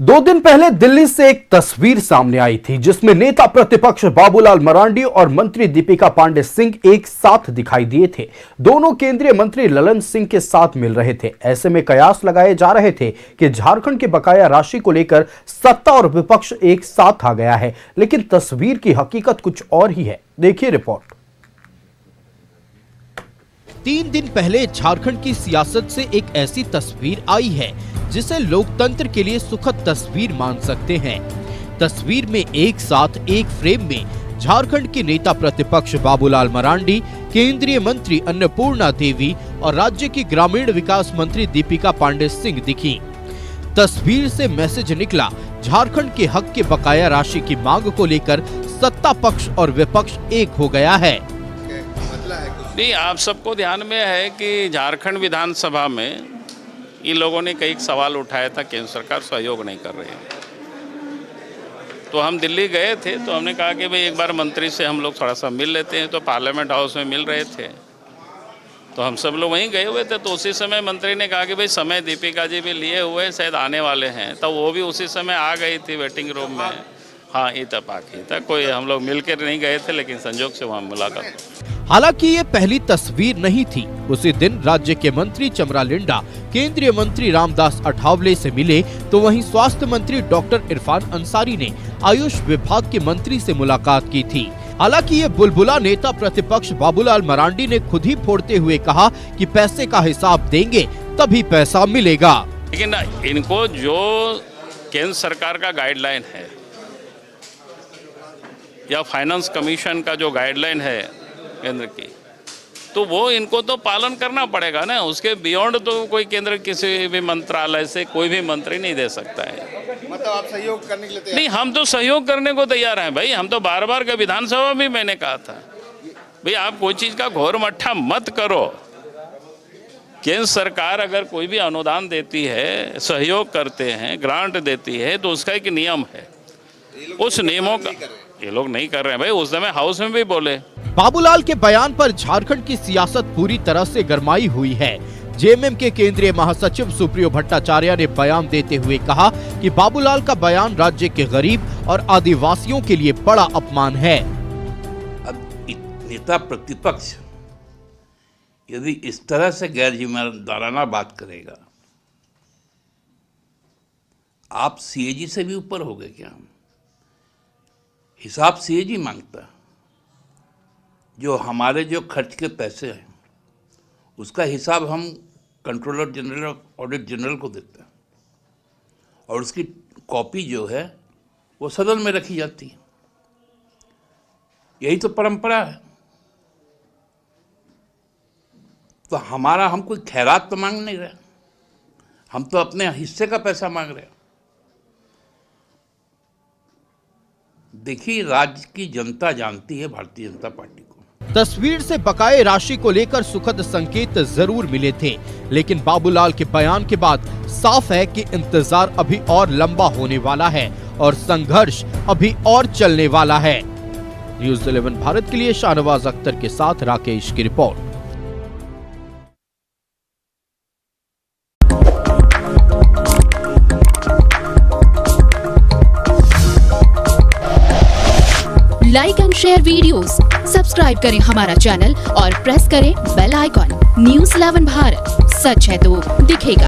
2 दिन पहले दिल्ली से एक तस्वीर सामने आई थी जिसमें नेता प्रतिपक्ष बाबूलाल मरांडी और मंत्री दीपिका पांडे सिंह एक साथ दिखाई दिए थे। दोनों केंद्रीय मंत्री ललन सिंह के साथ मिल रहे थे। ऐसे में कयास लगाए जा रहे थे कि झारखंड के बकाया राशि को लेकर सत्ता और विपक्ष एक साथ आ गया है, लेकिन तस्वीर की हकीकत कुछ और ही है। देखिए रिपोर्ट। 3 दिन पहले झारखंड की सियासत से एक ऐसी तस्वीर आई है जिसे लोकतंत्र के लिए सुखद तस्वीर मान सकते हैं। तस्वीर में एक साथ एक फ्रेम में झारखंड के नेता प्रतिपक्ष बाबूलाल मरांडी, केंद्रीय मंत्री अन्नपूर्णा देवी और राज्य की ग्रामीण विकास मंत्री दीपिका पांडे सिंह दिखी। तस्वीर से मैसेज निकला, झारखंड के हक के बकाया राशि की मांग को लेकर सत्ता पक्ष और विपक्ष एक हो गया है। नहीं, आप सबको ध्यान में है कि झारखंड विधानसभा में इन लोगों ने कई सवाल उठाया था, केंद्र सरकार सहयोग नहीं कर रही है। तो हम दिल्ली गए थे तो हमने कहा कि भाई एक बार मंत्री से हम लोग थोड़ा सा मिल लेते हैं। तो पार्लियामेंट हाउस में मिल रहे थे तो हम सब लोग वहीं गए हुए थे। तो उसी समय मंत्री ने कहा कि भाई समय दीपिका जी भी लिए हुए शायद आने वाले हैं, तो वो भी उसी समय आ गई थी वेटिंग रूम में। हाँ, इतफाक ही था, कोई हम लोग मिलकर नहीं गए थे, लेकिन संजोग से वहाँ मुलाकात। हालांकि ये पहली तस्वीर नहीं थी। उसी दिन राज्य के मंत्री चमरा लिंडा केंद्रीय मंत्री रामदास अठावले से मिले, तो वहीं स्वास्थ्य मंत्री डॉक्टर इरफान अंसारी ने आयुष विभाग के मंत्री से मुलाकात की थी। हालांकि ये बुलबुला नेता प्रतिपक्ष बाबूलाल मरांडी ने खुद ही फोड़ते हुए कहा कि पैसे का हिसाब देंगे तभी पैसा मिलेगा। लेकिन इनको जो केंद्र सरकार का गाइडलाइन है या फाइनेंस कमीशन का जो गाइडलाइन है केंद्र की, तो वो इनको तो पालन करना पड़ेगा ना। उसके बियॉन्ड तो कोई केंद्र किसी भी मंत्रालय से कोई भी मंत्री नहीं दे सकता है। मतलब आप सहयोग करने के लिए नहीं, हम तो सहयोग करने को तैयार हैं भाई। हम तो बार बार के विधानसभा में मैंने कहा था भाई आप कोई चीज का घोर मट्ठा मत करो। केंद्र सरकार अगर कोई भी अनुदान देती है, सहयोग करते हैं, ग्रांट देती है, तो उसका एक नियम है। उस नियमों का ये लोग नहीं कर रहे हैं भाई। उस समय हाउस में भी बोले। बाबूलाल के बयान पर झारखंड की सियासत पूरी तरह से गरमाई हुई है। जेएमएम के केंद्रीय महासचिव सुप्रियो भट्टाचार्य ने बयान देते हुए कहा कि बाबूलाल का बयान राज्य के गरीब और आदिवासियों के लिए बड़ा अपमान है। अब नेता प्रतिपक्ष यदि इस तरह से गैर जिम्मेदाराना बात करेगा, आप सीएजी से भी ऊपर हो गए क्या? हिसाब सीएजी मांगता। जो हमारे जो खर्च के पैसे हैं उसका हिसाब हम controller general of audit general को देते हैं और उसकी कॉपी जो है वो सदन में रखी जाती है। यही तो परंपरा है। तो हम कोई खैरात तो मांग नहीं रहे, हम तो अपने हिस्से का पैसा मांग रहे हैं। देखिए, राज्य की जनता जानती है भारतीय जनता पार्टी को। तस्वीर से बकाये राशि को लेकर सुखद संकेत जरूर मिले थे, लेकिन बाबूलाल के बयान के बाद साफ है कि इंतजार अभी और लंबा होने वाला है और संघर्ष अभी और चलने वाला है। न्यूज़ 11 भारत के लिए शाहनवाज अख्तर के साथ राकेश की report. Like and share videos, subscribe करें हमारा चैनल और प्रेस करें बेल आइकॉन। न्यूज़ 11 भारत, सच है तो दिखेगा।